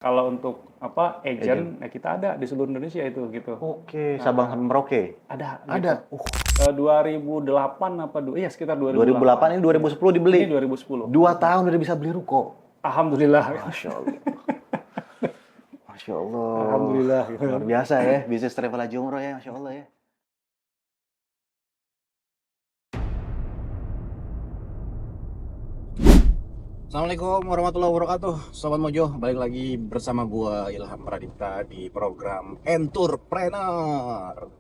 Kalau untuk apa Agent. agent, ya kita ada di seluruh Indonesia itu gitu. Oke, Sabang Nah, sampai Merauke. ada gitu. Ada. 2008 apa iya sekitar 2008 ini 2008. Iya. 2010 dibeli. Ini 2010. 2 tahun udah bisa beli ruko. Alhamdulillah. Masya Allah. Masya Allah. Alhamdulillah Luar gitu. biasa ya, bisnis travel haji umroh ya, Masya Allah ya. Assalamualaikum warahmatullahi wabarakatuh, Sobat Mojo. Balik lagi bersama gua Ilham Pradipta di program Entourpreneur.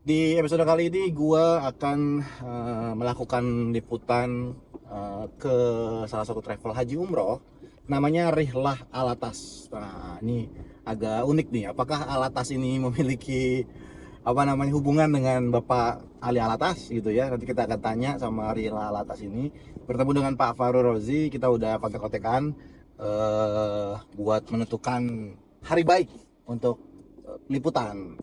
Di episode kali ini gua akan melakukan liputan ke salah satu travel haji umroh namanya Rihlah Alatas. Nah, ini agak unik nih. Apakah Alatas ini memiliki hubungan dengan Bapak Ali Alatas gitu ya? Nanti kita akan tanya sama Rihlah Alatas ini. Bertemu dengan Pak Farul Rozi, kita udah kontek-kontekan buat menentukan hari baik untuk liputan.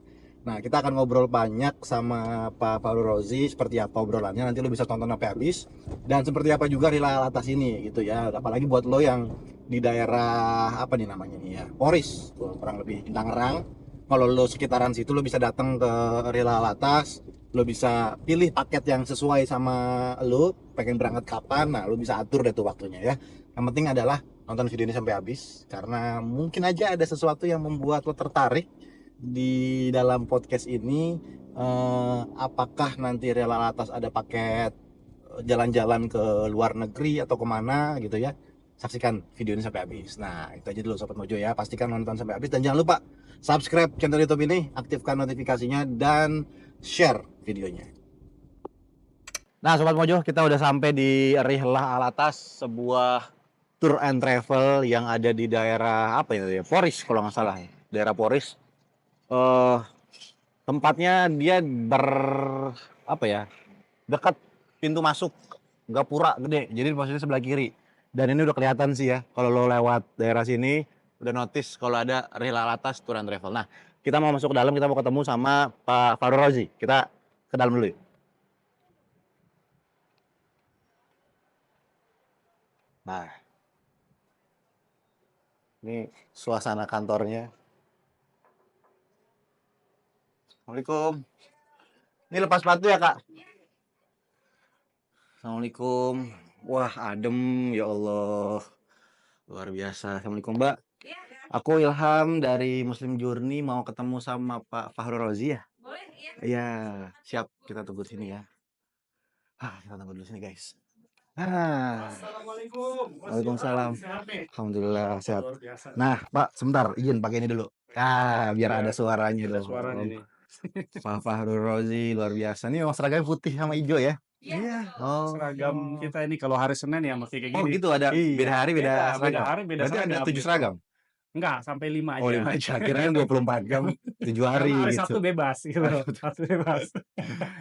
Nah, kita akan ngobrol banyak sama Pak Farul Rozi, seperti apa obrolannya, nanti lo bisa tonton sampai habis. Dan seperti apa juga Rihlah Alatas ini gitu ya. Apalagi buat lo yang di daerah apa nih namanya nih ya, Poris, kurang lebih Tangerang. Kalau lo sekitaran situ lo bisa datang ke Rihlah Alatas, lo bisa pilih paket yang sesuai sama lo, pengen berangkat kapan, nah lo bisa atur deh tuh waktunya ya. Yang penting adalah nonton video ini sampai habis, karena mungkin aja ada sesuatu yang membuat lo tertarik di dalam podcast ini. Apakah nanti Rihlah Alatas ada paket jalan-jalan ke luar negeri atau kemana gitu ya. Saksikan video ini sampai habis. Nah, itu aja dulu Sobat Mojo ya. Pastikan nonton sampai habis dan jangan lupa subscribe channel YouTube ini, aktifkan notifikasinya dan share videonya. Nah, Sobat Mojo, kita udah sampai di Rihlah Alatas, sebuah tour and travel yang ada di daerah apa ya? Poris kalau nggak salah. Daerah Poris. Eh tempatnya dia apa ya? Dekat pintu masuk Gapura gede. Jadi maksudnya sebelah kiri. Dan ini udah kelihatan sih ya, kalau lo lewat daerah sini udah notice kalau ada Rihlah Alatas Tour and Travel. Nah, kita mau masuk ke dalam, kita mau ketemu sama Pak Farul Rozi. Kita ke dalam dulu yuk. Nah, ini suasana kantornya. Assalamualaikum. Ini lepas sepatu ya, Kak? Assalamualaikum. Wah, adem ya Allah. Luar biasa. Assalamualaikum, Mbak. Aku Ilham dari Muslim Journey, mau ketemu sama Pak Farul Rozi ya? Boleh, iya. Iya, siap. Kita tunggu di sini ya. Kita tunggu dulu sini, guys. Assalamualaikum. Waalaikumsalam. Sehat nih. Alhamdulillah sehat. Luar biasa. Nah, Pak, sebentar, izin pakai ini dulu. Biar Iya, ada suaranya ada dong. suaranya nih. Pak Farul Rozi, luar biasa. Ini memang seragamnya putih sama hijau ya? Iya. Oh, Seragam kita ini kalau hari Senin ya masih kayak gini. gitu, ada Iya. beda hari beda Beda seragam. hari beda Berarti ada seragam 7 gitu. seragam? Enggak, sampai 5 aja. Oh, 5 aja. Kirain 24 jam, 7 hari Karena hari gitu. Sabtu bebas gitu. Sabtu bebas.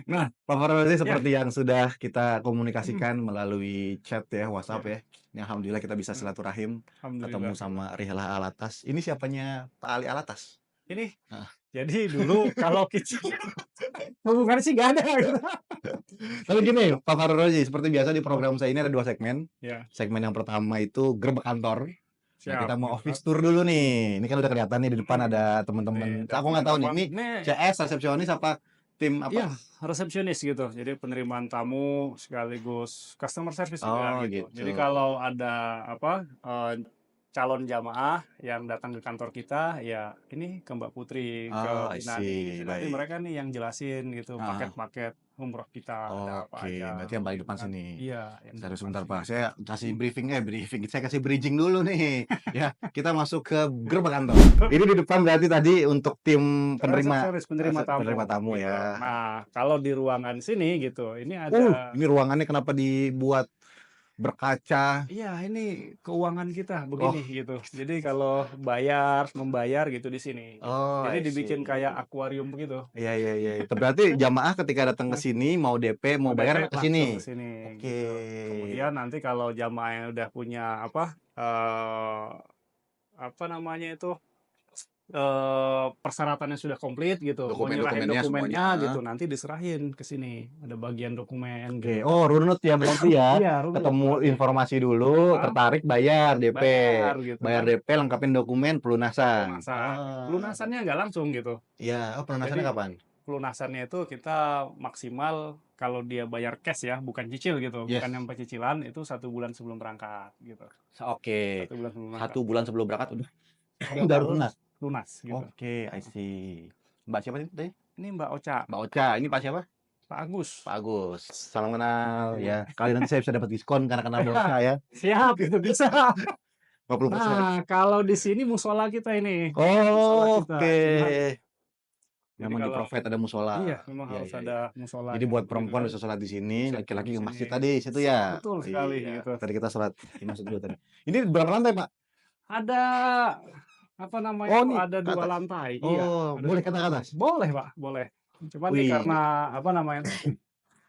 Nah, Pak Farul Rozi, seperti yang sudah kita komunikasikan melalui chat ya, WhatsApp ya. Ini alhamdulillah kita bisa silaturahim, ketemu Alhamdulillah. sama Rihlah Alatas. Ini siapanya Pak Ali Alatas? Ini Nah. jadi dulu kalau kita hubungannya sih gak ada gitu. Tapi gini, Pak Farul Rozi, seperti biasa di program saya ini ada 2 segmen. Ya, Segmen yang pertama itu gerbek kantor. Nah, siap. kita mau gitu office kan. tour dulu nih. Ini kan udah kelihatan nih di depan ada teman-teman. Nih, Aku nggak tahu nih, ini nih CS resepsionis apa tim apa? iya, resepsionis gitu. Jadi penerimaan tamu sekaligus customer service juga Oh, gitu. gitu. Jadi kalau ada apa calon jamaah yang datang ke kantor kita, ya ini ke Mbak Putri, ke Oh, I Nani. see. Nanti Baik. mereka nih yang jelasin gitu paket-paket umroh kita ada apa Oke, aja. berarti yang paling depan gitu kan. sini. Iya, yang di Saya depan sebentar, sini. Pak. Saya kasih briefing. Saya kasih bridging dulu nih. Ya, kita masuk ke gerbek kantor. Ini di depan berarti tadi untuk tim penerima Penerima tamu gitu. ya. Nah, kalau di ruangan sini gitu, ini Ini ruangannya kenapa dibuat berkaca? iya, ini keuangan kita Oh, begini gitu. Jadi kalau membayar gitu di sini. oh, Jadi I dibikin see. kayak akuarium begitu. Iya, iya, iya. Itu berarti jamaah ketika datang ke sini mau DP, mau bayar DP ke langsung ke sini. sini Oke. gitu. Kemudian nanti kalau jamaah yang udah punya apa namanya itu persyaratannya sudah komplit gitu, mau nyerahin Dokumen-dokumennya dokumennya semuanya. gitu, nanti diserahin ke sini. Ada bagian dokumen Oke. gitu. Oh, runut ya berarti ya. Iya, runut Ketemu berarti. informasi dulu, Ah, tertarik bayar DP. bayar gitu Bayar kan. DP, lengkapin dokumen, pelunasan. Pelunasan. Pelunasannya nggak langsung gitu. Ya, oh pelunasannya Jadi kapan? pelunasannya itu kita maksimal kalau dia bayar cash ya, bukan cicil gitu, bukan Yes. yang cicilan itu 1 bulan sebelum berangkat gitu. Oke. 1 bulan sebelum berangkat. 1 bulan sebelum berangkat udah Udah lunas. lunas gitu. Oke, I see. Mbak siapa nih tadi? Ini Mbak Ocha, Mbak Ocha. Ini Pak siapa? Pak Agus. Pak Agus. Salam kenal Iya. ya. Kali nanti saya bisa dapat diskon karena kenal Mbak Ocha ya. Siap, itu bisa. 50%. Nah, kalau di sini musola kita ini. Oh, Musola kita. oke. Jadi Memang di kalau Prophet ada musola. iya, memang Iya, harus iya, ada iya. musola. Jadi buat perempuan bisa sholat di sini, Bisa laki-laki di ke sini. masjid tadi situ ya. Betul sekali Iya. gitu. Tadi kita sholat di masjid dulu tadi. Ini berapa lantai, Pak? Ada apa namanya? Oh, tuh, nih, ada ke 2 atas. lantai. Oh, Iya, ada boleh 2 ke lantai. atas? Boleh, Pak, boleh. Cuman nih Wih. karena apa namanya?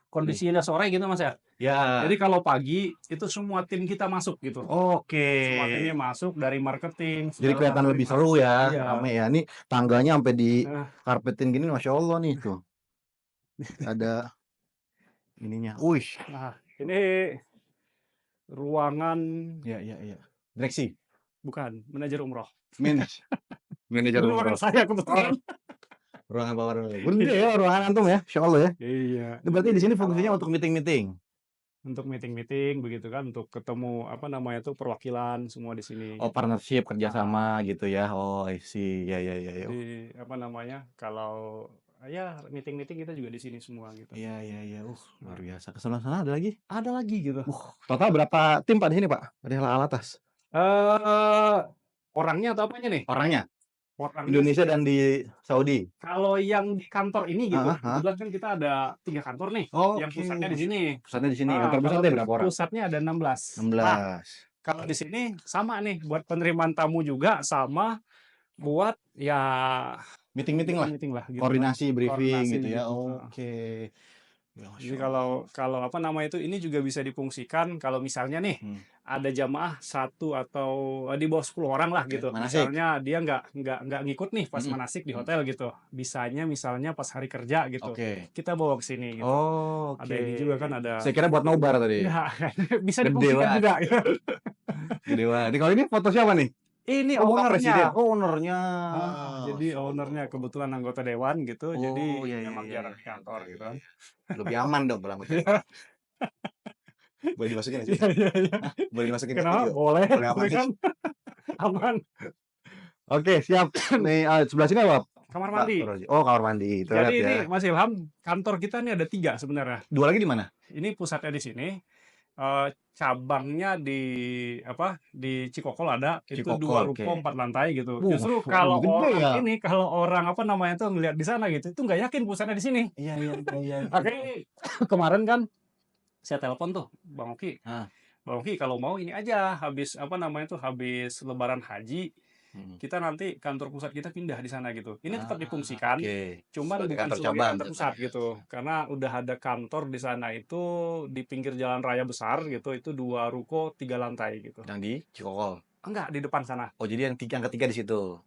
Kondisinya sore gitu Mas ya. Ya. Jadi kalau pagi itu semua tim kita masuk gitu. Oke. Semua timnya masuk dari marketing. Jadi segala kelihatan macam lebih masuk. seru ya, Iya. rame ya. Ini tangganya sampai di Nah, karpetin gini, masya Allah nih tuh. Ada ininya. Wih. nah, ini ruangan Ya, ya, ya. Direksi. bukan manajer umroh. Manajer Ini ruangan umroh. saya kebetulan. Ruangan Pak Warno. Gede ya ruangan antum ya, insya Allah ya. Iya. Itu berarti di sini fungsinya untuk meeting-meeting. Untuk meeting-meeting begitu kan, untuk ketemu apa namanya tuh perwakilan semua di sini. Oh, partnership kerjasama gitu ya. Oh, I see. Ya, ya, ya, ya. Di apa namanya? Kalau ya meeting-meeting kita juga di sini semua gitu. Iya, iya, iya. Luar biasa. Ke sana ada lagi? Ada lagi gitu. Total berapa tim Pak di sini, Pak? Ada Alatas. Orangnya atau apanya nih? Orangnya Orangnya Indonesia dan di Saudi. kalau yang di kantor ini gitu, Ah, ah. kebetulan kan kita ada 3 kantor nih, Oh, yang pusatnya di sini. Pusatnya di sini. Ah, Kantor kalau pusatnya berapa orang? pusatnya ada 16. 16. Nah, kalau di sini sama nih, buat penerimaan tamu juga sama buat ya Meeting-meeting lah. meeting lah gitu. Koordinasi, briefing Koordinasi gitu ya. gitu. Oke. Ya, Jadi Masya Allah. kalau apa namanya itu ini juga bisa difungsikan kalau misalnya nih ada jamaah 1 atau di bawah 10 orang lah gitu. Manasik. Misalnya dia nggak ngikut nih pas Mm-mm. manasik di hotel gitu. Bisanya misalnya pas hari kerja gitu. Oke. Kita bawa ke sini gitu. Oh, oke. Ada ini juga kan ada. Saya kira buat nobar tadi. Ya, bisa Gede difungsikan banget. juga. Gede banget. Kalau ini foto siapa nih? Ini Oh, bukan ownernya. presiden. Oh, ownernya. Jadi ownernya kebetulan anggota dewan gitu. Jadi Oh, iya, iya, memang iya, jarang iya. ke kantor gitu kan. Lebih aman dong kalau anggota. Boleh dimasukin nggak sih? Iya, iya, iya. Boleh dimasukin ke Kenapa? video? Boleh. Boleh aman. Boleh kan? Aman. Oke, siap. Nih, sebelah sini apa? Kamar mandi. Oh, kamar mandi. Toilet Jadi ini ya. Mas Ilham, kantor kita nih ada 3 sebenarnya. 2 lagi di mana? Ini pusatnya di sini. Cabangnya di apa? Di Cikokol ada. Itu Cikokol, 2 ruko oke. 4 lantai gitu. Wuh, Justru lebih kalau gede orang ya. ini, kalau orang apa namanya tuh ngelihat di sana gitu, itu nggak yakin pusatnya di sini. Iya, iya, iya. Makanya kemarin kan saya telepon tuh Bang Oki. Ah. Bang Oki kalau mau ini aja habis apa namanya tuh habis Lebaran Haji kita nanti kantor pusat kita pindah di sana gitu. Ini tetap difungsikan, Oke. cuman Sebagai bukan kantor sebagai cabang kantor gitu. pusat gitu. Karena udah ada kantor di sana itu di pinggir jalan raya besar gitu. Itu 2 ruko 3 lantai gitu. Yang di Cikokol. Enggak, di depan sana. Oh, jadi yang ketiga di situ.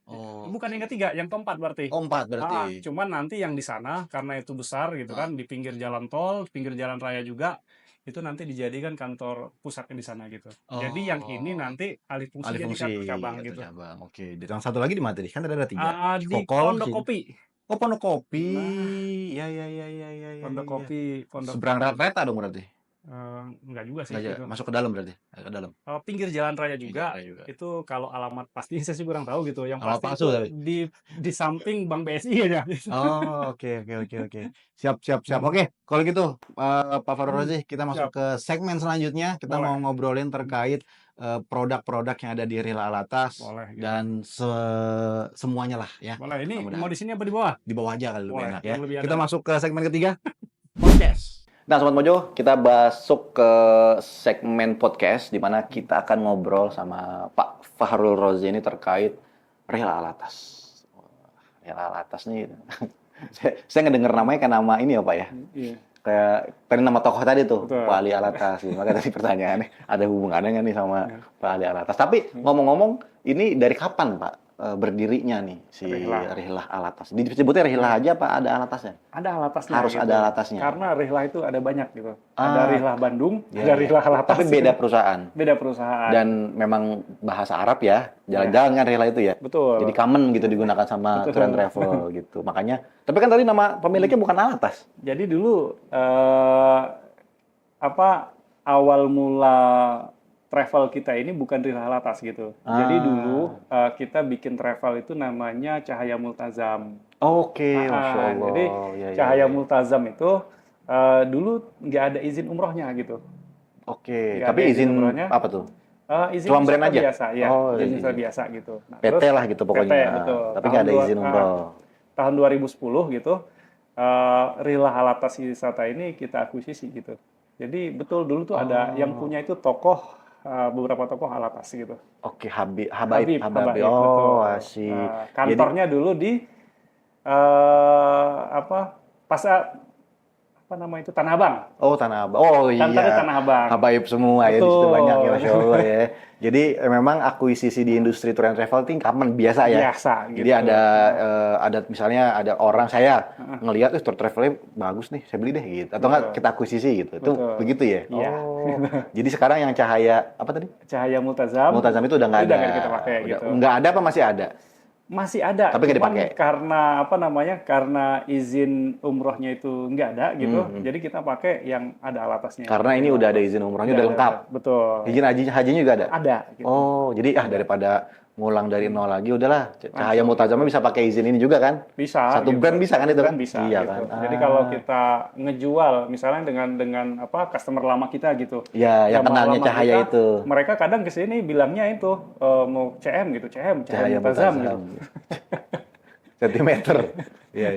Oh. Bukan yang ketiga, yang keempat berarti. Oh, 4 berarti. Cuman nanti yang di sana karena itu besar gitu kan, di pinggir jalan tol, pinggir jalan raya juga, itu nanti dijadikan kantor pusatnya di sana gitu. Jadi yang ini nanti alih fungsi jadi kantor cabang kantor gitu. cabang. Oke. Dan yang satu lagi di mana tadi? Kan ada 3. Di Cikokol, Pondok sini. Kopi. Oh, Pondok Kopi. Nah. Iya. Pondok Kopi, Seberang kereta dong berarti. Enggak juga sih Enggak, gitu. masuk ke dalam berarti. Ke dalam. Pinggir jalan raya juga. Pinggir raya juga. Itu kalau alamat pasti saya sih kurang tahu gitu. Yang Alamat pasti palsu itu tapi. di samping Bank BSI aja. Oh, oke. Siap. Oke, kalau gitu Pak Farul Razi, kita masuk Siap. ke segmen selanjutnya. Kita Boleh. mau ngobrolin terkait produk-produk yang ada di Real Alatas Boleh gitu. dan semuanya lah ya. Boleh, ini Mudah-mudahan. mau di sini apa di bawah? Di bawah aja kali lebih Boleh, enak ya. lebih Kita ada. masuk ke segmen ketiga. Podcast. Nah, Sobat Mojo, kita masuk ke segmen podcast di mana kita akan ngobrol sama Pak Fahrul Razi ini terkait Real Alatas. Real Alatas nih, saya ngedenger namanya kayak nama ini ya Pak ya? Iya. Kayak tadi nama tokoh tadi tuh, Betul. Pak Ali Alatas. Makanya tadi pertanyaannya, ada hubungannya nggak nih sama Ya. Pak Ali Alatas? Tapi ngomong-ngomong, ini dari kapan Pak berdirinya nih si Rihlah. Rihlah Alatas. Disebutnya Rihlah aja apa ada Alatasnya? Ada Alatasnya Harus gitu. ada Alatasnya. Karena Rihlah itu ada banyak gitu. Ada Ah, Rihlah Bandung, iya, ada iya. Rihlah Alatas. Tapi beda perusahaan. Beda perusahaan. Dan memang bahasa Arab ya, jalan-jalan kan Rihlah itu ya. Betul. Jadi common gitu digunakan sama Betul. tour and travel gitu. Makanya, tapi kan tadi nama pemiliknya bukan Alatas. Jadi dulu awal mula travel kita ini bukan Rihlah Alatas gitu. Jadi dulu kita bikin travel itu namanya Cahaya Multazam. Oke, Masya Allah. Jadi Ya, ya, Cahaya ya. Multazam itu dulu nggak ada izin umrohnya gitu. Oke, Nggak tapi ada izin izin umrohnya. apa tuh? Izin Cuma brand wisata aja? biasa, ya. Oh, izin iya. wisata biasa gitu. Nah, PT terus lah gitu pokoknya. PT, betul. Tapi nggak ada izin umroh. Tahun 2010 gitu, Rihlah Alatas Wisata ini kita akuisisi gitu. Jadi betul dulu tuh ada yang punya itu tokoh, beberapa tokoh Alatas gitu. Oke, Habaib. Habaib, Oh, betul. asik. Kantornya dulu di Tanah Abang. Oh, Tanah Abang. Oh iya. Kantornya Tanah Abang. Habaib semua ya, di situ Betul. banyak ya, Masya Allah ya. Jadi memang akuisisi di industri tour and travel itu common, biasa ya. Biasa, Jadi gitu. ada misalnya ada orang saya ngelihat tour travelnya bagus nih, saya beli deh gitu. Atau nggak kita akuisisi gitu. Itu Betul. begitu ya. Iya. Oh. Jadi sekarang yang Cahaya apa tadi? Cahaya Multazam. Multazam itu udah nggak ada. Udah nggak kita pakai Udah- gitu. Nggak ada apa masih ada? Masih ada, Tapi nggak cuman dipakai. karena izin umrohnya itu nggak ada gitu, jadi kita pakai yang ada alatasnya. Karena ini udah ada izin umrohnya udah lengkap. Betul. Izin hajinya juga ada? Ada. Gitu. Oh, jadi daripada ngulang dari nol lagi, udahlah Cahaya Multazamnya bisa pakai izin ini juga kan? Bisa. Satu brand bisa kan itu kan? Bisa. Iya gitu. kan? Jadi kalau kita ngejual, misalnya dengan customer lama kita gitu. Iya, yang Jamaah kenalnya lama Cahaya kita, itu. Mereka kadang kesini bilangnya itu mau CM gitu, Cahaya Cahaya Multazam Multazam. gitu. Sentimeter. Iya.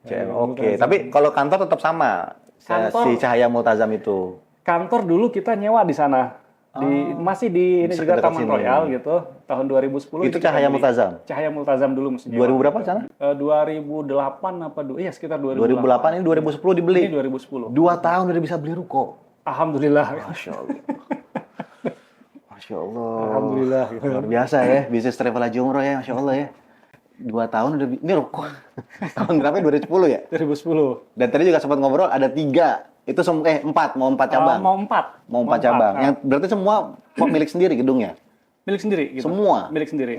CM. Oke, Multazam. tapi kalau kantor tetap sama. Kantor- Si Cahaya Multazam itu. Kantor dulu kita nyewa di sana. Masih di ini Bisa juga dekat Taman sini. Royal gitu. Tahun 2010 Itu kita Cahaya beli. Multazam? Cahaya Multazam dulu mestinya. 2000 berapa sana? 2008 apa iya sekitar 2008. 2008 ini 2010 dibeli. Ini 2010. 2 tahun udah bisa beli ruko. Alhamdulillah. Masya Allah. Masya Allah. Alhamdulillah. Luar biasa ya, bisnis travel haji umroh ya, Masya Allah ya. 2 tahun udah, ini ruko. Tahun berapa? 2010 ya? 2010. Dan tadi juga sempat ngobrol, ada 3. Itu 4, mau 4 cabang. Mau 4. Mau 4 cabang. Yang berarti semua milik sendiri gedungnya? Milik sendiri gitu. Semua? Milik sendiri.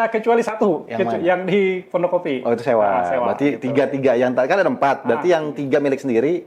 Kecuali satu, Yang mana? yang di Pondok Kopi. Oh itu sewa. Berarti gitu. 3 yang tadi kan ada 4. Berarti yang 3 milik sendiri.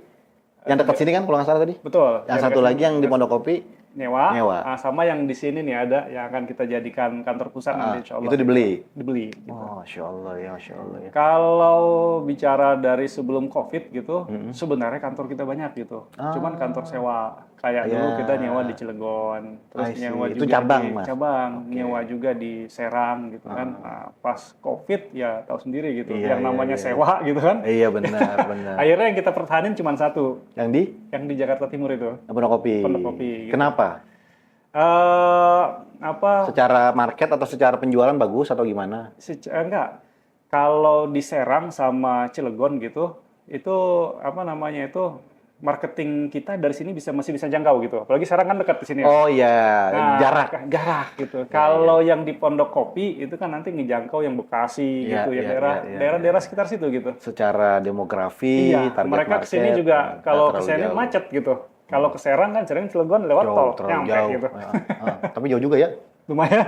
Yang dekat sini kan kalau nggak salah tadi? Betul. Yang satu lagi yang di Pondok Kopi nyewa. Nyewa. Sama yang di sini nih ada yang akan kita jadikan kantor pusat nanti insya Allah. itu dibeli. Dibeli. Gitu. Oh, Masya Allah ya, Masya Allah ya. Kalau bicara dari sebelum COVID gitu, sebenarnya kantor kita banyak gitu. Cuman kantor sewa. Kayak dulu kita nyewa di Cilegon, terus I see. nyewa Itu juga cabang, di Mas? cabang, nyewa juga di Serang gitu kan. Nah, pas COVID ya tahu sendiri gitu, Iya, yang iya, namanya iya. sewa gitu kan. Iya benar, benar. Akhirnya yang kita pertahanin cuma satu, Yang di Jakarta Timur itu. Pondok Kopi. Pondok Kopi, gitu. Kenapa? Apa Secara market atau secara penjualan bagus atau gimana? enggak, kalau di Serang sama Cilegon gitu itu apa namanya itu marketing kita dari sini masih bisa jangkau gitu, apalagi Serang kan dekat di sini ya. Oh iya, Nah, jarak. gitu. Kalau yang di Pondok Kopi itu kan nanti ngejangkau yang Bekasi Iya, gitu, yang iya, iya, daerah-daerah sekitar situ gitu. Secara demografi, Iya, target mereka market, kesini juga nggak kalau terlalu kesini jauh. macet gitu. Kalau ke Serang kan sering Cilegon lewat tol, terlalu nyampe jauh. gitu. Tapi jauh juga ya. Lumayan.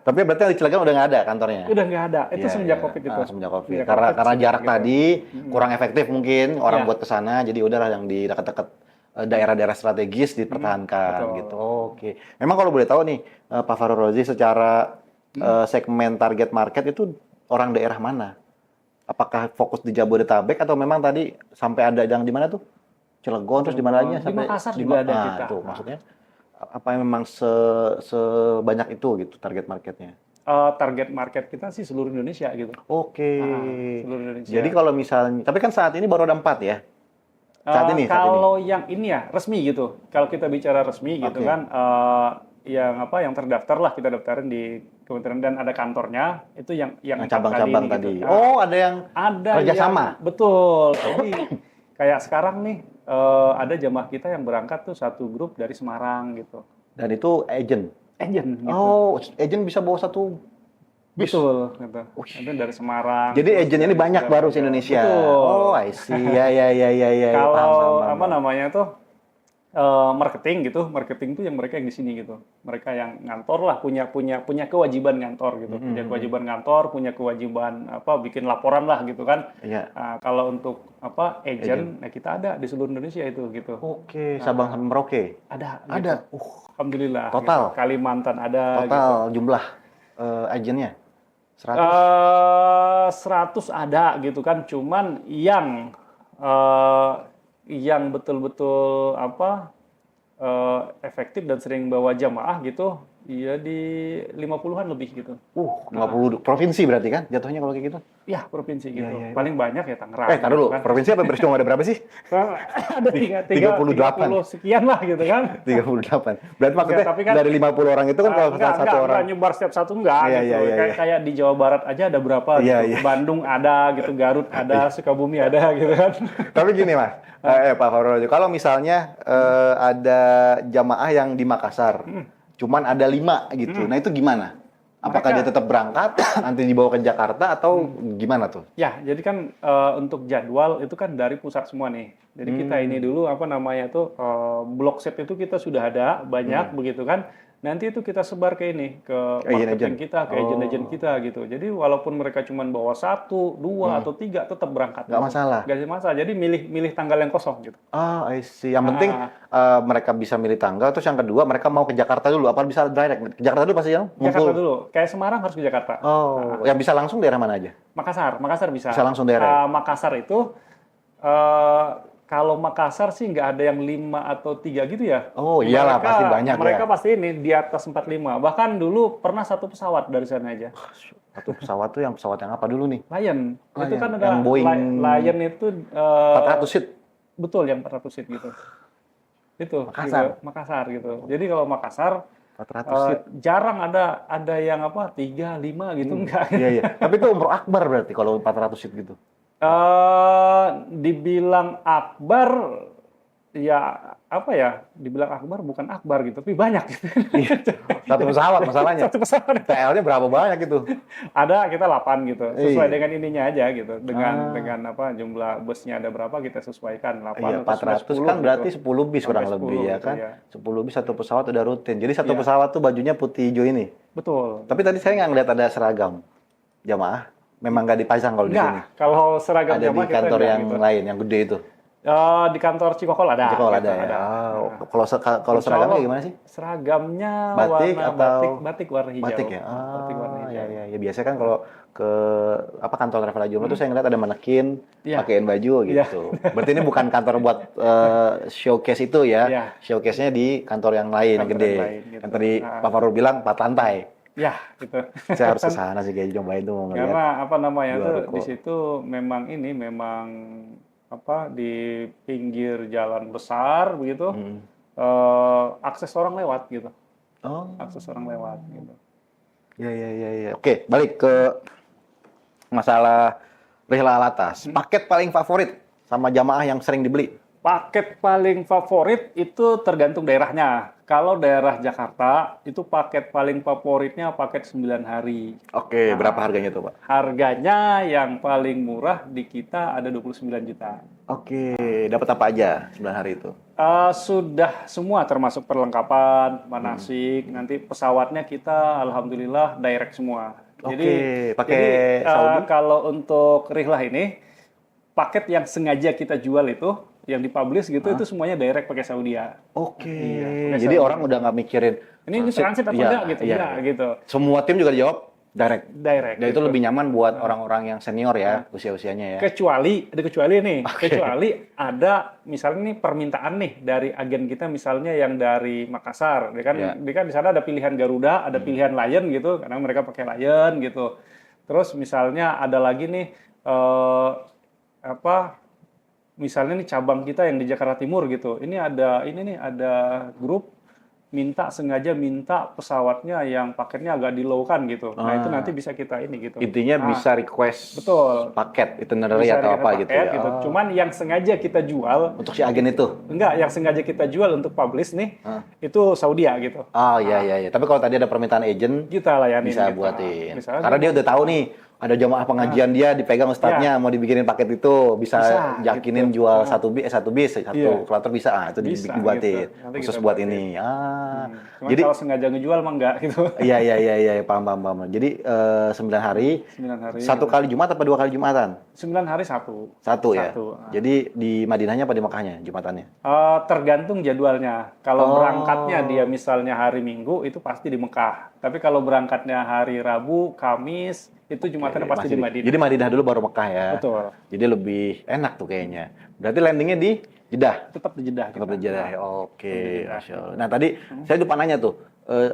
Tapi berarti di Cilegon udah nggak ada kantornya? Udah nggak ada. Itu Iya, semenjak iya. COVID itu. Semenjak COVID. Semenjak Karena COVID, jarak gitu. tadi kurang efektif mungkin orang Iya. buat ke sana, jadi udahlah yang di dekat-dekat daerah-daerah strategis dipertahankan betul. gitu. Oke. Memang kalau boleh tahu nih Pak Farul Rozi secara segmen target market itu orang daerah mana? Apakah fokus di Jabodetabek atau memang tadi sampai ada yang di mana tuh? Cilegon terus di mana lagi? Di Makassar juga ada kita. Tuh, maksudnya apa yang memang sebanyak itu gitu target marketnya? Target market kita sih seluruh Indonesia gitu. Oke. Seluruh Indonesia. Jadi kalau misalnya, tapi kan saat ini baru ada 4 ya? Saat ini. Kalau yang ini ya resmi gitu. Kalau kita bicara resmi gitu Oke. kan, yang terdaftar lah kita daftarin di kementerian dan ada kantornya itu yang empat cabang-cabang ini tadi. gitu. Oh, ada yang ada kerjasama? betul. Jadi kayak sekarang nih ada jamaah kita yang berangkat tuh satu grup dari Semarang gitu. dan itu agent. Agent gitu. Oh, agent bisa bawa satu Bis. Betul, gitu. Wih. Itu dari Semarang. Jadi terus agent ini dari banyak baru Surabaya. se-Indonesia. Betul. Oh, I see. Ya, ya, ya, ya, ya, ya. Paham, paham, Kalau paham, apa paham. namanya tuh marketing gitu, marketing tuh yang mereka yang di sini gitu. Mereka yang ngantor lah, punya kewajiban ngantor gitu, punya kewajiban ngantor, punya kewajiban apa bikin laporan lah gitu kan. Iya. Kalau untuk apa Agent. agent, nah kita ada di seluruh Indonesia itu gitu. Oke, Sabang sampai Merauke. Ada gitu. Ada. Alhamdulillah gitu. Total. Kalimantan ada gitu. Total jumlah agentnya 100. 100 ada gitu kan, cuman yang betul-betul apa efektif dan sering bawa jamaah gitu, ya di 50-an lebih gitu. 50 provinsi berarti kan jatuhnya kalau kayak gitu. Ya, provinsi gitu. Iya, iya. Paling banyak ya Tangerang. Tar dulu, gitu kan. provinsi apa Bersiung ada berapa sih? Ada 38. 30 sekian lah gitu kan. 38. Berarti maksudnya tapi kan- dari 50 orang itu kan kalau enggak, satu orang. enggak nyebar setiap satu enggak Iya, gitu. iya, iya, iya. Kayak di Jawa Barat aja ada berapa Iya, gitu. iya. Bandung ada gitu, Garut ada, Sukabumi ada gitu kan. Tapi gini Mas, Pak Farul, kalau misalnya ada jamaah yang di Makassar, cuman ada 5 gitu, nah itu gimana? Apakah dia tetap berangkat, nanti dibawa ke Jakarta atau gimana tuh? Ya, jadi kan untuk jadwal itu kan dari pusat semua nih. Jadi kita ini dulu apa namanya tuh blok set itu kita sudah ada banyak begitu kan. Nanti itu kita sebar ke ini ke marketing Agent. kita, ke agent-agent kita gitu. Jadi walaupun mereka cuma bawa 1, 2 atau 3 tetap berangkat. Nggak masalah. Nggak masalah. Jadi milih tanggal yang kosong gitu. I see. Yang penting mereka bisa milih tanggal, terus yang kedua mereka mau ke Jakarta dulu, apa bisa direct? Ke Jakarta dulu pasti ya? Jakarta dulu. Kayak Semarang harus ke Jakarta. Oh, yang bisa langsung daerah mana aja? Makassar bisa. Bisa langsung daerah. Makassar itu kalau Makassar sih nggak ada yang 5 atau 3 gitu ya. Oh, iyalah, pasti banyak ya. Mereka pasti ini di atas 45. Bahkan dulu pernah 1 pesawat dari sana aja. Satu pesawat tuh yang pesawat yang apa dulu nih? Lion. Itu Lion. kan ada Yang Boeing Lion itu 400 seat. betul yang 400 seat gitu. Itu Makassar. Gitu. Makassar gitu. Jadi kalau Makassar 400 seat. jarang ada yang apa 3, 5 gitu enggak. Iya, iya. Tapi itu umroh akbar berarti kalau 400 seat gitu. Dibilang akbar ya apa ya? Dibilang akbar bukan akbar gitu, tapi banyak gitu. Satu pesawat masalahnya. Satu pesawat. TL-nya berapa banyak itu? Ada kita 8 gitu. Sesuai Iya. dengan ininya aja gitu. Dengan apa jumlah busnya ada berapa kita sesuaikan 8 Iya, atau 400 10 kan gitu. berarti 10 bis kurang Sampai lebih 10 ya gitu, kan? ya. 10 bis satu pesawat udah rutin. Jadi satu Iya. pesawat tuh bajunya putih hijau ini. Betul. Tapi tadi saya nggak ngeliat ada seragam jamaah. Memang nggak dipasang kalau di sini. Enggak, kalau seragam Ada di jamaah kita kantor enggak yang gitu. lain, yang gede itu. Di kantor Cikokol ada. Kalau gitu, ada ya. Kalau Insya seragamnya Allah, gimana sih? Seragamnya Batik warna atau batik warna hijau. Batik ya. Batik warna hijau. Ya. Biasanya kan kalau ke apa kantor travel agent itu saya ngeliat ada manekin Iya. pakein baju Iya. gitu. Berarti ini bukan kantor buat showcase itu ya. Iya. Showcase-nya di kantor yang lain, yang Kantor gede. yang lain, gitu. Yang tadi Pak Farul bilang 4 lantai. Ya, gitu. Saya harus ke sana sih kayak nyobain tuh mau ngeliat. Karena apa namanya Dua tuh ruko. di situ memang apa di pinggir jalan besar begitu. Akses orang lewat gitu. Oh. Akses orang lewat gitu. Ya. Oke, balik ke masalah rihla alatas. Paket paling favorit sama jamaah yang sering dibeli. Paket paling favorit itu tergantung daerahnya. Kalau daerah Jakarta, itu paket paling favoritnya paket 9 hari. Oke, berapa harganya tuh, Pak? Harganya yang paling murah di kita ada 29 juta. Oke, dapat apa aja 9 hari itu? Sudah semua termasuk perlengkapan, manasik, nanti pesawatnya kita alhamdulillah direct semua. Oke, pakai Saudi? Kalau untuk rihlah ini, paket yang sengaja kita jual itu, yang dipublish gitu, itu semuanya direct pakai Saudi ya. Oke, Iya, pakai jadi Saudi. orang udah nggak mikirin Ini transit atau iya, enggak gitu, iya. enggak gitu. Semua tim juga dijawab direct. Direct. Dan itu gitu. lebih nyaman buat orang-orang yang senior ya, usia-usianya ya. Kecuali ada misalnya nih permintaan nih dari agen kita misalnya yang dari Makassar, dia kan Iya. dia kan di sana ada pilihan Garuda, ada pilihan Lion gitu, karena mereka pakai Lion gitu. Terus misalnya ada lagi nih misalnya nih cabang kita yang di Jakarta Timur gitu. Ini ada grup sengaja minta pesawatnya yang paketnya agak di low kan gitu. Nah itu nanti bisa kita ini gitu. Intinya Nah, bisa request betul. paket itinerary Bisa atau request apa gitu paket ya. gitu. Cuman yang sengaja kita jual, Untuk si agen itu. enggak, yang sengaja kita jual untuk publish nih, itu Saudi ya gitu. Oh iya iya iya. Tapi kalau tadi ada permintaan agent Kita layanin bisa gitu. buatin. Misalnya Karena dia udah tahu nih ada jamaah pengajian dia dipegang ustadznya mau dibikinin paket itu bisa yakinin gitu. jual satu bis Iya. kloter bisa itu Bisa, dibuatin gitu. Nanti khusus kita buat buatin. ini. Cuman Jadi kalau sengaja ngejual mah enggak gitu. iya paham. Jadi 9 hari 9 hari. satu kali Jumat apa 2 kali Jumatan? 9 hari satu. Satu ya. Satu. Jadi di Madinahnya apa di Mekahnya Jumatannya? Tergantung jadwalnya. Kalau berangkatnya dia misalnya hari Minggu itu pasti di Mekah. Tapi kalau berangkatnya hari Rabu, Kamis itu Jumatannya pasti di Madinah. Jadi Madinah dulu baru Mekah ya. Betul. Jadi lebih enak tuh kayaknya. Berarti landingnya di Jeddah. Tetap di Jeddah. Tetap di Jeddah. Oke, Jeddah. Masya Allah. Nah tadi saya lupa nanya tuh,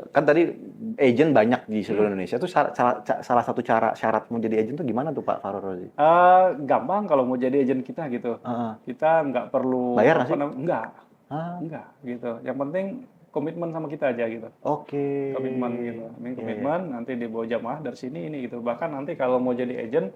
kan tadi agent banyak di seluruh Indonesia. Tuh salah satu syarat mau jadi agent tuh gimana tuh Pak Farul Rozi? Gampang kalau mau jadi agent kita gitu. Kita nggak perlu bayar nggak sih? Enggak gitu. Yang penting komitmen sama kita aja gitu. Oke. Komitmen gitu. Komitmen nanti dibawa jamaah dari sini ini gitu. Bahkan nanti kalau mau jadi agent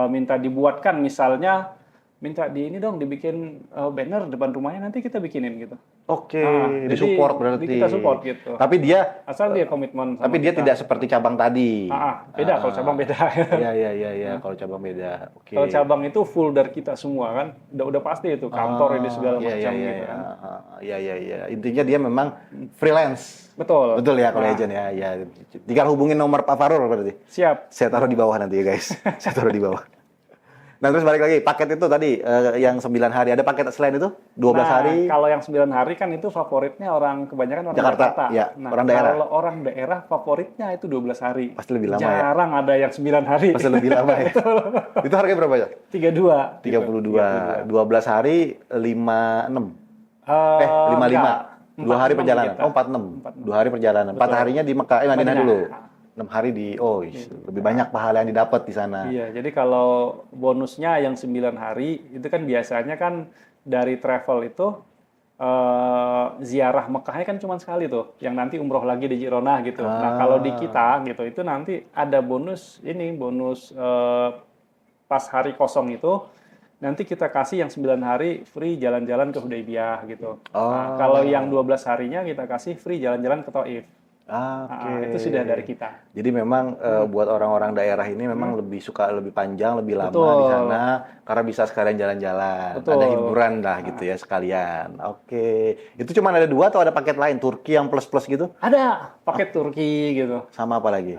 minta dibuatkan misalnya minta di ini dong dibikin banner depan rumahnya nanti kita bikinin gitu. Oke, disupport berarti. Kita support gitu. Tapi dia asal dia komitmen sama tapi dia kita. tidak seperti cabang tadi. Beda kalau cabang beda. Iya, kalau cabang beda. Oke. Kalau cabang itu full dari kita semua kan. Udah pasti itu kantor ini segala macam gitu kan. Iya. Intinya dia memang freelance. Betul. Betul ya kalau agent ya. Ya. Tinggal hubungin nomor Pak Farul berarti. Siap. Saya taruh di bawah nanti ya guys. Saya taruh di bawah. Nah terus balik lagi, paket itu tadi yang 9 hari, ada paket selain itu? 12 hari? Kalau yang 9 hari kan itu favoritnya kebanyakan orang Jakarta. Ya, orang daerah. Kalau orang daerah favoritnya itu 12 hari. Pasti lebih lama ya? Jarang ada yang 9 hari. Pasti lebih lama ya? Itu harganya berapa ya? 32. 32. 12 hari 56. 55. 2 hari perjalanan. Kita. 46. 2 hari perjalanan. 4 harinya di Mekah, Madinah dulu. 6 hari lebih banyak pahala yang didapat di sana. Iya, jadi kalau bonusnya yang 9 hari itu kan biasanya kan dari travel itu ziarah Mekahnya kan cuma sekali tuh, yang nanti umroh lagi di Jironah gitu. Nah, kalau di kita gitu itu nanti ada bonus pas hari kosong itu nanti kita kasih yang 9 hari free jalan-jalan ke Hudaybiyah gitu. Nah, kalau yang 12 harinya kita kasih free jalan-jalan ke Taif. Itu sudah dari kita. Jadi memang buat orang-orang daerah ini memang lebih panjang, lebih lama di sana karena bisa sekalian jalan-jalan. Ada hiburan lah gitu ya sekalian. Oke. Itu cuma ada 2 atau ada paket lain? Turki yang plus-plus gitu? Ada paket Turki gitu. Sama apa lagi?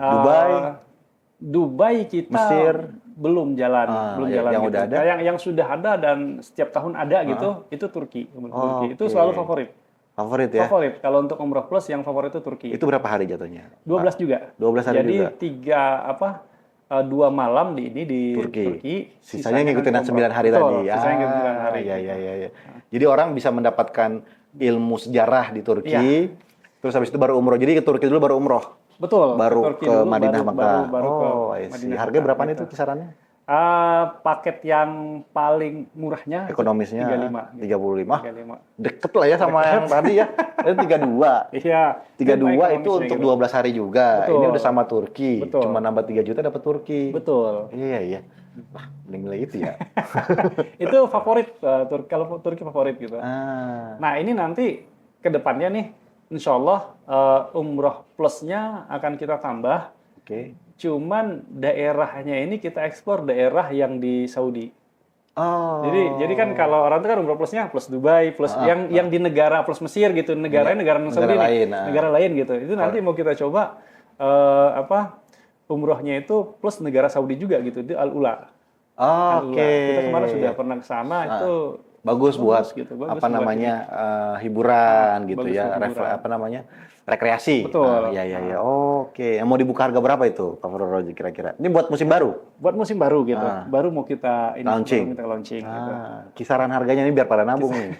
Dubai kita Mesir belum jalan, yang gitu. udah ada? Yang sudah ada dan setiap tahun ada gitu, itu Turki. Itu selalu favorit. Favorit ya? Favorit. Kalau untuk Umroh Plus yang favorit itu Turki. Itu berapa hari jatuhnya? 12 juga. 12 hari jadi juga? 2 malam di Turki. Sisanya ngikutin 9 hari tadi. Sisanya ngikutin 9 hari. Iya. Jadi orang bisa mendapatkan ilmu sejarah di Turki, terus habis itu baru umroh. Jadi ke Turki dulu baru umroh. Betul. Baru ke Madinah Mekah. Baru ke Madinah. Harganya berapaan itu kisarannya? Paket yang paling murahnya ekonomisnya 35. 35. Deket lah ya sama yang tadi ya. Itu 32. Iya. 32 itu untuk 12 hari juga. Betul. Ini udah sama Turki. Betul. Cuma nambah 3 juta dapat Turki. Betul. Iya. Wah, mending itu ya. Itu favorit kalau Turki favorit gitu. Nah, ini nanti ke depannya nih insya Allah umroh plusnya akan kita tambah. Oke. Cuman daerahnya ini kita ekspor daerah yang di Saudi. Oh. Jadi kan kalau orang itu kan umroh plusnya plus Dubai, plus yang di negara plus Mesir gitu, negara non Saudi nih, negara lain gitu. Itu nanti mau kita coba umrohnya itu plus negara Saudi juga gitu, itu Al-Ula. Oke. Kita kemarin sudah pernah ke sana itu bagus buat gitu, hiburan gitu ya, rekreasi. Betul. Iya. Oke. Yang mau dibuka harga berapa itu, Pak Farul Rozi kira-kira? Ini buat musim baru? Buat musim baru gitu. Baru mau kita launching. Gitu. Kisaran harganya ini biar pada nabung nih.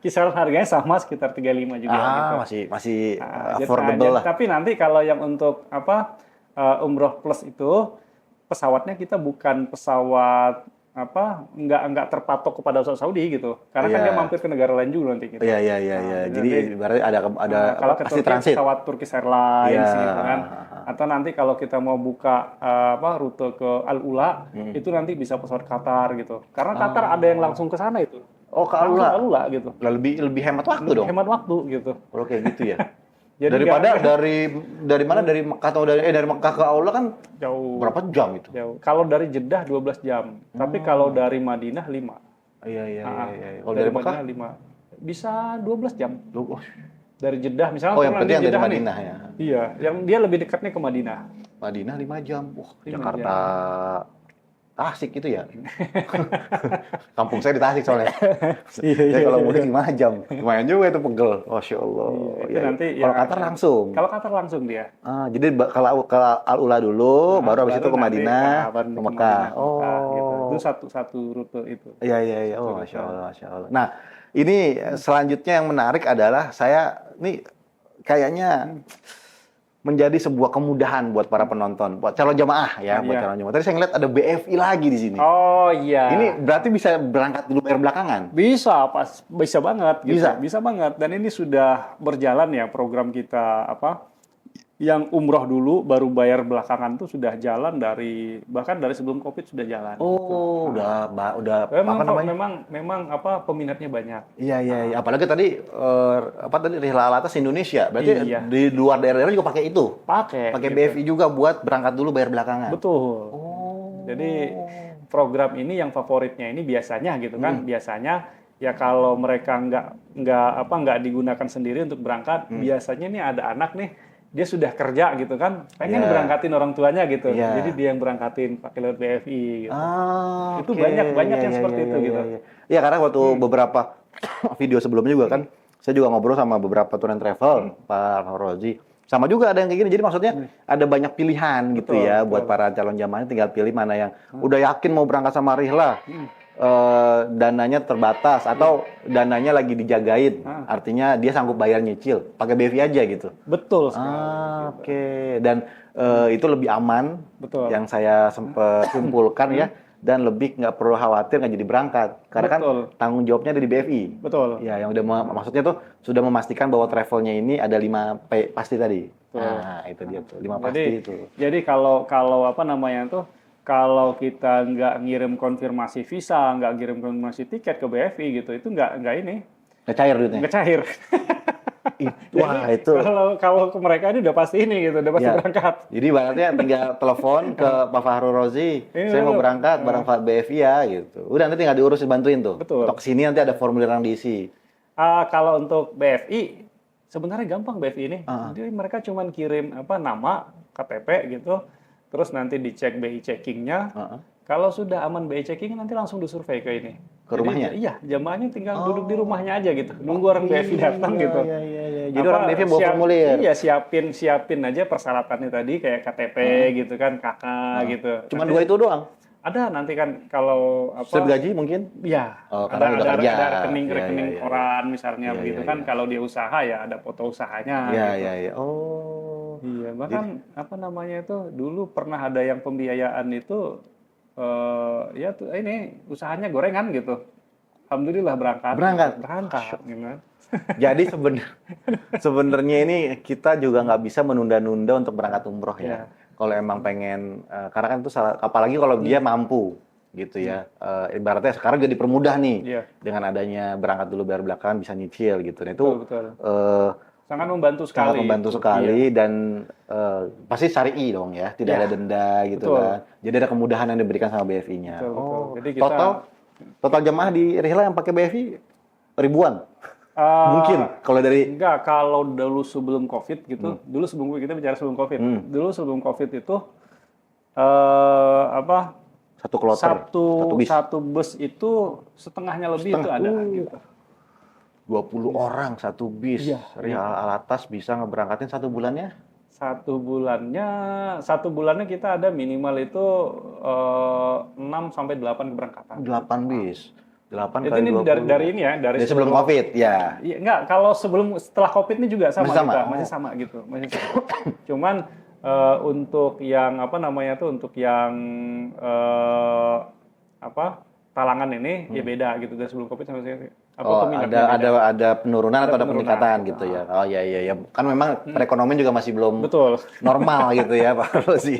Kisaran harganya sama sekitar 35 juga gitu. Masih affordable lah. Tapi nanti kalau yang untuk umroh plus itu pesawatnya kita bukan pesawat nggak terpatok kepada Saudi gitu. Karena kan Iya. dia mampir ke negara lain juga nanti gitu. Iya. Jadi berarti ada Kalau ke pasti Turki transit. pesawat Turkish Airlines Iya. gitu kan. Atau nanti kalau kita mau buka rute ke Al Ula, itu nanti bisa pesawat Qatar gitu. Karena Qatar ada yang langsung ke sana itu. Oh, ke Langsung Alula. Al Ula gitu. Lebih hemat waktu dong. Hemat waktu gitu. Kalau kayak gitu ya. Jadi Daripada nggak- dari mana, dari Mekah atau dari Mekah ke Aula kan jauh. berapa jam itu? Jauh. Kalau dari Jeddah 12 jam. Tapi kalau dari Madinah 5. Iya. Kalau dari Mekah? Madinah 5. Bisa 12 jam. Oh, Dari Jeddah misalnya yang turun penting di yang dari Jeddah nih. Madinah ya. Iya, yang dia lebih dekatnya ke Madinah. Madinah 5 jam. Wah, 5 Jakarta Tasik itu ya. Kampung saya di Tasik soalnya. Ya kalau mudik 5 jam. Lumayan juga itu pegel. Masya Allah. Iya, itu Ya, nanti kalau ya, Qatar langsung. Kalau Qatar langsung dia. Jadi kalau ke Al-Ula dulu, baru habis itu ke nanti, Madinah, baru ke ke Mekah. Mekah, gitu. Itu satu rute itu. Iya. Oh, Masya Allah. Nah, ini selanjutnya yang menarik adalah nih kayaknya menjadi sebuah kemudahan buat para penonton, buat calon jamaah ya, buat Iya. calon jamaah. Tadi saya ngeliat ada BFI lagi di sini. Oh iya. Ini berarti bisa berangkat dulu bayar belakangan. bisa banget gitu. Bisa. Banget, dan ini sudah berjalan ya program kita yang umroh dulu baru bayar belakangan tuh sudah jalan bahkan dari sebelum Covid sudah jalan. Oh, udah Memang apa namanya? memang peminatnya banyak. Iya. Apalagi tadi Rihla Alatas Indonesia. Berarti Iya. di luar daerah juga pakai itu. Pakai Pakai gitu. BFI juga buat berangkat dulu bayar belakangan. Betul. Oh. Jadi program ini yang favoritnya ini biasanya gitu kan, biasanya ya kalau mereka nggak digunakan sendiri untuk berangkat, biasanya nih ada anak nih dia sudah kerja gitu kan, pengen Iya. berangkatin orang tuanya gitu, Iya. jadi dia yang berangkatin pakai lewat BFI gitu. Itu Oke. banyak yang Iya, seperti iya, itu iya, gitu. iya. Iya, karena waktu beberapa video sebelumnya juga kan, saya juga ngobrol sama beberapa tour and travel, Pak Rozi. Sama juga ada yang kayak gini. Jadi maksudnya ada banyak pilihan gitu Betul, ya betul. buat para calon jamaah, tinggal pilih mana yang udah yakin mau berangkat sama Rihla. Dananya terbatas atau dananya lagi dijagain. Artinya dia sanggup bayar nyicil, pakai BFI aja gitu. Betul sekali. Oke. Dan itu lebih aman. Betul. Yang saya sempat kumpulkan ya. Dan lebih nggak perlu khawatir nggak jadi berangkat. Karena Betul. kan tanggung jawabnya ada di BFI. Betul. Ya, yang udah maksudnya tuh sudah memastikan bahwa travelnya ini ada 5P pasti tadi. Betul. Nah, itu dia tuh, 5 pasti itu. Jadi kalau kalau kita nggak ngirim konfirmasi visa, nggak ngirim konfirmasi tiket ke BFI gitu, itu nggak ini, Nggak cair duitnya. nggak cair. Wah, itu. Kalau ke mereka ini udah pasti ini gitu, udah pasti Ya. berangkat. Jadi ibaratnya tinggal telepon ke Pak Fahru Rozi, saya mau berangkat bareng Pak BFI ya gitu. Udah nanti tinggal diurus dibantuin tuh. Betul. Untuk kesini nanti ada formulir yang diisi. Kalau untuk BFI sebenarnya gampang BFI ini. Jadi mereka cuman kirim nama, KTP gitu, terus nanti dicek BI checkingnya. Kalau sudah aman BI checking nanti langsung disurvei ke ini. Ke rumahnya? Iya, jamaahnya tinggal duduk di rumahnya aja gitu, nunggu orang BFI datang gitu. Iya. Jadi orang BFI bawa formulir. Iya, siapin aja persyaratannya tadi kayak KTP gitu kan, KK gitu. Cuma Nanti 2 itu doang. ada nanti kan kalau Slip gaji mungkin? Iya, Oh, karena udah ada kerja. rekening Iya. koran misalnya Iya, begitu iya, kan. iya. Kalau dia usaha ya ada foto usahanya. Iya, gitu. iya. Oh. Iya, bahkan itu dulu pernah ada yang pembiayaan itu ya tuh ini usahanya gorengan gitu. Alhamdulillah berangkat. Berangkat? Gitu kan. Jadi sebenarnya ini kita juga nggak bisa menunda-nunda untuk berangkat umroh ya. Iya. Kalau emang pengen, karena kan itu apalagi kalau dia mampu gitu ya. Ibaratnya sekarang jadi dipermudah nih Iya. dengan adanya berangkat dulu bayar belakangan bisa nyicil gitu. Nah itu Betul. sangat Sangat membantu sekali. membantu itu. sekali Iya. dan pasti syari'i dong ya, tidak Iya. ada denda gitu Betul. kan. Jadi ada kemudahan yang diberikan sama BFI-nya. Betul. Jadi kita Total jemaah di Rihla yang pakai BFI ribuan. Mungkin kalau dari Enggak, kalau dulu sebelum COVID gitu, dulu sebelum kita bicara sebelum COVID, dulu sebelum COVID itu satu kloter, bis. satu bus itu setengahnya lebih itu ada. Gitu. 20 orang satu bis. Iya. Rihla Alatas bisa ngeberangkatin 1 bulannya? Satu bulannya kita ada minimal itu 6 sampai 8 keberangkatan. 8 bis. 8 Itu kali ini 20. dari ini ya, dari sebelum Covid, ya. Iya, enggak, kalau setelah Covid ini juga sama, Masih sama? kita, masih sama gitu, masih sama. Cuman untuk yang untuk yang talangan ini ya beda gitu dari sebelum COVID sama sekarang. Oh, peminatnya beda. ada penurunan atau ada penurunan. peningkatan gitu ya. Oh iya iya ya. Kan memang perekonomian juga masih belum Betul. normal gitu ya Pak Rosi.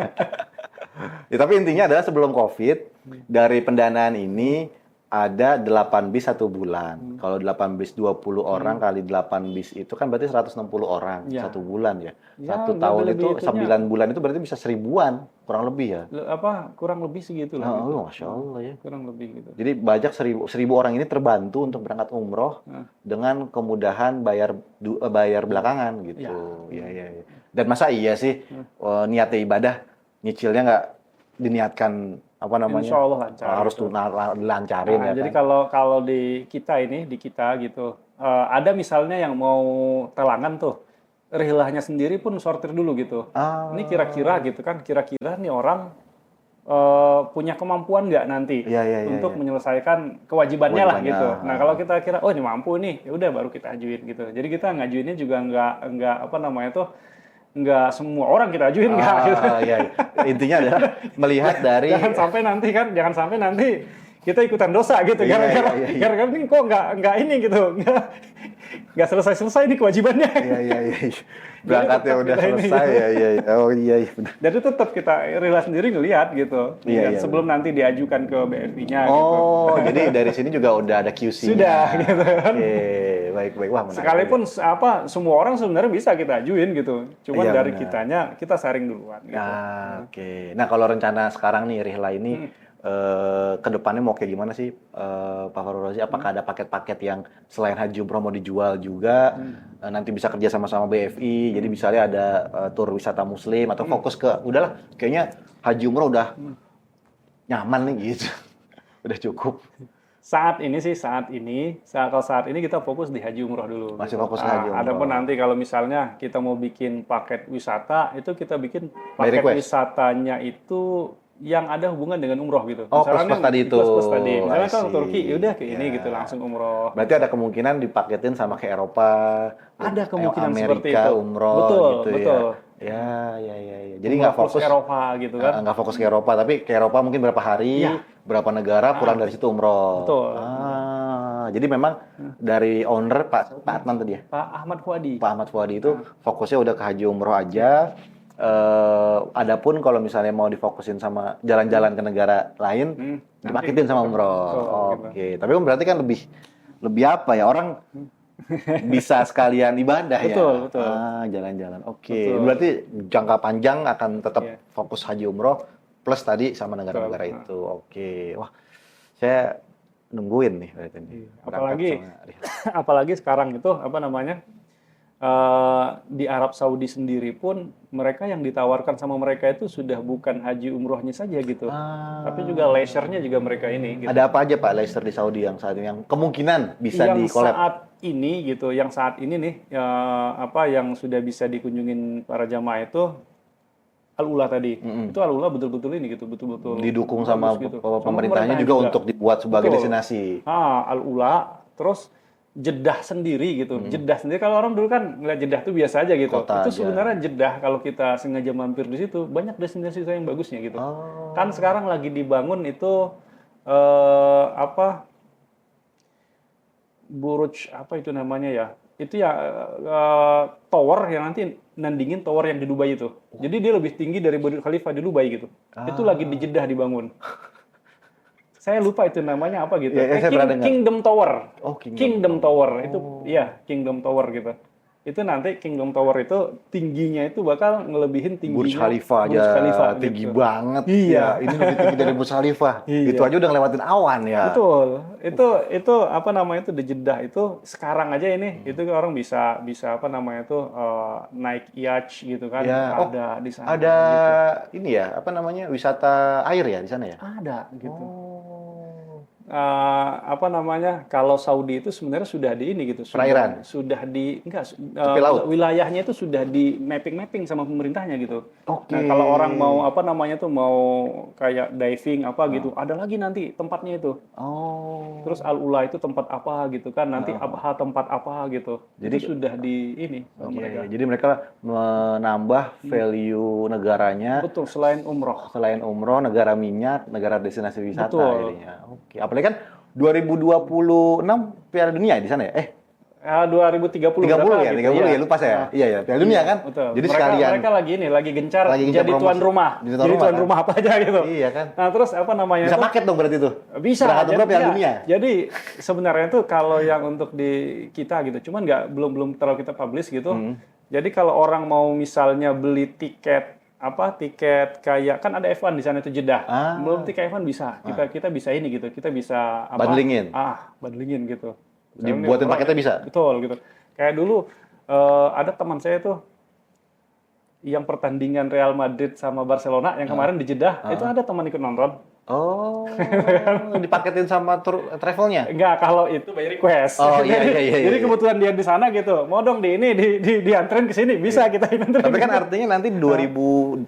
Ya, tapi intinya adalah sebelum COVID dari pendanaan ini ada 8 bis 1 bulan. Kalau 8 bis 20 orang kali 8 bis itu kan berarti 160 orang Ya. 1 bulan ya. Ya, 1 tahun lebih itu itunya. 9 bulan itu berarti bisa 1000-an kurang lebih ya. Kurang lebih segitu lah. gitu. Oh, Masya Allah ya. Kurang lebih gitu. Jadi banyak 1000 orang ini terbantu untuk berangkat umroh dengan kemudahan bayar belakangan gitu. Ya. Ya. Dan masa iya sih niatnya ibadah nyicilnya nggak diniatkan apa namanya? Insya Allah lancar. Harus gitu. dilancarin ya Jadi kan. kalau di kita gitu, ada misalnya yang mau talangan tuh, rihlahnya sendiri pun sortir dulu gitu. Ini kira-kira gitu kan, kira-kira nih orang punya kemampuan nggak nanti Iya, untuk menyelesaikan kewajibannya lah Kewajibannya. gitu. Nah kalau kita kira, oh ini mampu nih, ya udah baru kita ajuin gitu. Jadi kita ngajuinnya juga nggak apa namanya tuh, nggak semua orang kita ajuin nggak gitu. Iya. Intinya adalah melihat dari Jangan sampai nanti kita ikutan dosa gitu Iya, gara-gara iya. gara-gara ini kok nggak ini gitu nggak selesai nih kewajibannya. Iya. Berangkatnya udah kita ini, selesai ya. Oh iya benar. Jadi tetap kita rela sendiri ngelihat gitu. Iya, Sebelum nanti diajukan ke BFI-nya gitu. Oh, jadi dari sini juga udah ada QC-nya. Sudah gitu kan. Oke, baik. Wah, menarik. Sekalipun semua orang sebenarnya bisa kita ajuin gitu. Cuman Iya, dari benar. kitanya kita saring duluan gitu. Oke. Nah, kalau rencana sekarang nih Rihla ini ke depannya mau kayak gimana sih Pak Farul Razi? Apakah ada paket-paket yang selain haji umroh mau dijual juga? Nanti bisa kerja sama-sama BFI. Jadi misalnya ada tur wisata muslim atau fokus ke udahlah kayaknya haji umroh udah nyaman nih gitu. Udah cukup. Saat ini kita fokus di haji umroh dulu. Masih fokus ke haji umroh. Adapun nanti kalau misalnya kita mau bikin paket wisata, itu kita bikin By paket request? wisatanya itu yang ada hubungan dengan umroh gitu. Oh, Misalnya plus tadi itu. plus tadi. Misalnya I kan see. Turki, ya udah kayak ini Ya. gitu langsung umroh. Berarti ada kemungkinan dipaketin sama ke Eropa. Ada kemungkinan Amerika, seperti itu. umroh Betul. gitu ya. Jadi nggak Umroh fokus plus Eropa gitu kan. nggak fokus ke Eropa, tapi ke Eropa mungkin berapa hari, Iya. berapa negara, pulang dari situ umroh. Betul. Jadi memang dari owner Pak Adnan tadi ya, Pak Ahmad Fuadi. Pak Ahmad Fuadi itu fokusnya udah ke haji umroh aja. Adapun kalau misalnya mau difokusin sama jalan-jalan ke negara lain, dipaketin sama umroh. Oke. Tapi berarti kan lebih apa ya, orang bisa sekalian ibadah ya. Betul. Jalan-jalan. Oke. Betul. Berarti jangka panjang akan tetap Iya. fokus haji umroh plus tadi sama negara-negara Betul. itu. Oke. Wah, saya nungguin nih berarti nih. Apalagi sekarang itu apa namanya? Di Arab Saudi sendiri pun mereka yang ditawarkan sama mereka itu sudah bukan haji umrohnya saja gitu, tapi juga leisure-nya juga mereka ini. Gitu. Ada apa aja Pak leisure di Saudi yang saat ini yang kemungkinan bisa di-collab? Yang saat ini nih yang sudah bisa dikunjungin para jamaah itu Al-Ula tadi. Itu Al-Ula betul-betul ini gitu, betul-betul Didukung sama gitu. pemerintahnya juga untuk dibuat sebagai destinasi. Al-Ula, terus Jeddah sendiri gitu. Jeddah sendiri kalau orang dulu kan ngeliat Jeddah tuh biasa aja gitu. Kota itu aja. sebenarnya Jeddah kalau kita sengaja mampir di situ banyak destinasi yang bagusnya gitu. Kan sekarang lagi dibangun itu Burj apa itu namanya ya? Itu ya tower yang nanti nandingin tower yang di Dubai itu. Jadi dia lebih tinggi dari Burj Khalifa di Dubai gitu. Itu lagi di Jeddah dibangun. Saya lupa itu namanya apa gitu. Ya, saya pernah dengar. Kingdom Tower. Oh, Kingdom Tower. Itu ya, Kingdom Tower gitu. Itu nanti Kingdom Tower itu tingginya itu bakal ngelebihin tingginya Burj Khalifa aja Burj Khalifa, tinggi gitu. banget. Iya. Ya, ini lebih tinggi dari Burj Khalifa. Iya. Itu aja udah ngelewatin awan ya. Betul. Itu apa namanya itu di Jeddah itu sekarang aja ini itu orang bisa apa namanya itu naik yacht gitu kan. Ya. Ada di sana. Ada gitu. ini ya, apa namanya? Wisata air ya di sana ya? Ada gitu. Apa namanya kalau Saudi itu sebenarnya sudah di ini gitu Perairan? sudah di Tepi laut? wilayahnya itu sudah di mapping sama pemerintahnya gitu. Oke. Nah kalau orang mau apa namanya tuh mau kayak diving apa gitu ada lagi nanti tempatnya itu. Terus Al-Ula itu tempat apa gitu kan nanti Abha tempat apa gitu. Jadi itu sudah di ini sama mereka. Jadi mereka menambah value negaranya Betul selain umroh. selain umroh, negara minyak, negara destinasi wisata Betul. jadinya. Oke. Apalagi Berarti kan 2026 Piala Dunia di sana ya? 2030 ya, 30 gitu, ya, lupa saya. Iya, Piala Dunia kan? Betul. Jadi mereka lagi gencar jadi tuan rumah. Jadi tuan rumah apa aja gitu. Iya kan? Nah, terus apa namanya? Bisa paket dong berarti itu. Bisa. Berangkat umroh Piala Dunia. Jadi sebenarnya itu kalau yang untuk di kita gitu, cuman belum terlalu kita publish gitu. Jadi kalau orang mau misalnya beli tiket kayak kan ada F1 di sana itu Jeddah. Belum tiket F1 bisa. Kita bisa ini gitu. Kita bisa bandlingin gitu. Dibuatin paketnya bisa? Betul gitu. Kayak dulu ada teman saya tuh yang pertandingan Real Madrid sama Barcelona yang kemarin di Jeddah, itu ada teman ikut nonton. Oh, dipaketin sama travelnya? Enggak, kalau itu by request. Oh iya. Jadi kebetulan dia di sana gitu, mau dong dianterin ke sini, bisa kita anterin. Tapi kan artinya nanti 2030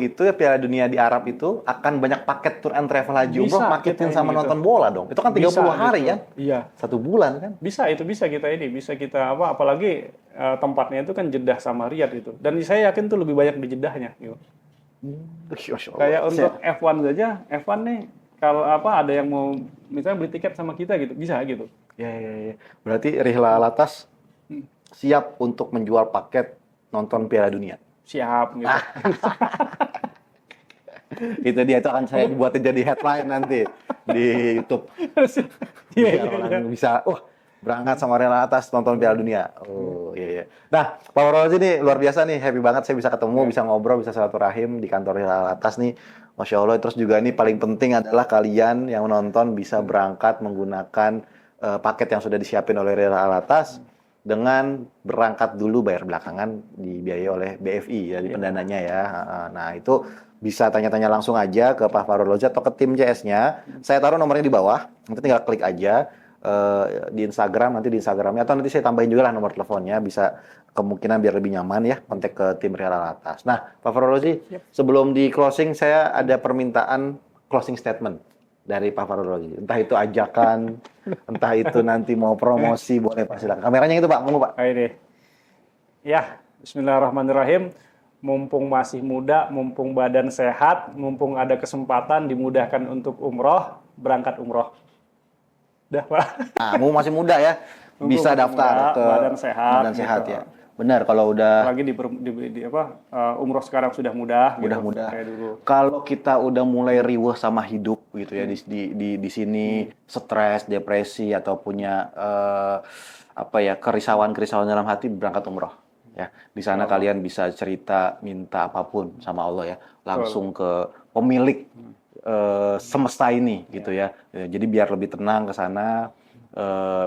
itu ya Piala Dunia di Arab itu akan banyak paket tour and travel haji umroh paketin sama nonton bola dong. Itu kan 30 hari gitu. kan? Iya. 1 bulan kan? Bisa kita apalagi tempatnya itu kan Jeddah sama Riyadh itu. Dan saya yakin tuh lebih banyak di Jeddahnya gitu. Kayak untuk F1 saja, F1 nih kalau ada yang mau misalnya beli tiket sama kita gitu, bisa gitu. Ya. Berarti Rihla Alatas siap untuk menjual paket nonton Piala Dunia. Siap gitu. Itu dia, itu akan saya buatin jadi headline nanti di YouTube. Biar orang bisa berangkat sama Rihla Alatas nonton Piala Dunia. Oh iya. Nah, Pak Farorozi ini luar biasa nih, happy banget saya bisa ketemu, bisa ngobrol, bisa silaturahim di kantor Rihla Alatas nih. Masya Allah. Terus juga ini paling penting adalah kalian yang menonton bisa berangkat menggunakan paket yang sudah disiapin oleh Rihla Alatas dengan berangkat dulu bayar belakangan dibiayai oleh BFI ya di pendananya ya. Nah, itu bisa tanya-tanya langsung aja ke Pak Farorozi atau ke tim CS-nya. Saya taruh nomornya di bawah, nanti tinggal klik aja. Di Instagram, nanti di Instagramnya atau nanti saya tambahin juga lah nomor teleponnya, bisa kemungkinan biar lebih nyaman ya kontak ke tim Rihla Alatas. Nah, Pak Farorozi, sebelum di closing saya ada permintaan closing statement dari Pak Farorozi. Entah itu ajakan, entah itu nanti mau promosi, boleh Pak, silakan. Kameranya itu Pak, monggo Pak. Ini. Ya, Bismillahirrahmanirrahim. Mumpung masih muda, mumpung badan sehat, mumpung ada kesempatan dimudahkan untuk umroh, berangkat umroh. Udah, Pak. Nah, mau masih muda ya, bisa daftar ke badan sehat gitu. Ya. Benar, kalau udah lagi umroh sekarang sudah mudah mudah. Kayak dulu. Kalau kita udah mulai riweh sama hidup gitu ya, di sini stres, depresi atau punya kerisauan dalam hati, berangkat umroh. Ya, di sana kalian bisa cerita, minta apapun sama Allah ya, langsung ke pemilik semesta ini gitu ya. Jadi biar lebih tenang ke sana,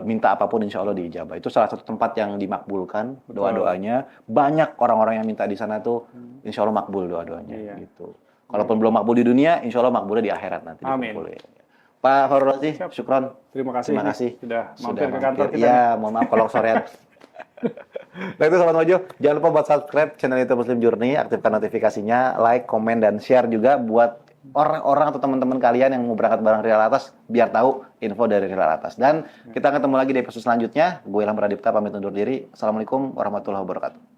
minta apapun insya Allah diijabah. Itu salah satu tempat yang dimakbulkan doa-doanya. Banyak orang-orang yang minta di sana tuh insya Allah makbul doa-doanya gitu. Kalaupun belum makbul di dunia, insya Allah makbulnya di akhirat nanti. Amin. Pak Farorozi, syukron. Terima kasih. Sudah mampir ke kantor kita. Iya, mohon maaf kalau sorean. Nah itu Sobat Mojo, jangan lupa buat subscribe channel YouTube Muslim Journey, aktifkan notifikasinya, like, komen, dan share juga buat orang-orang atau teman-teman kalian yang mau berangkat bareng Rihla Alatas biar tahu info dari Rihla Alatas. Dan kita ketemu lagi di episode selanjutnya. Gue Ilham Pradipta pamit undur diri. Assalamualaikum warahmatullahi wabarakatuh.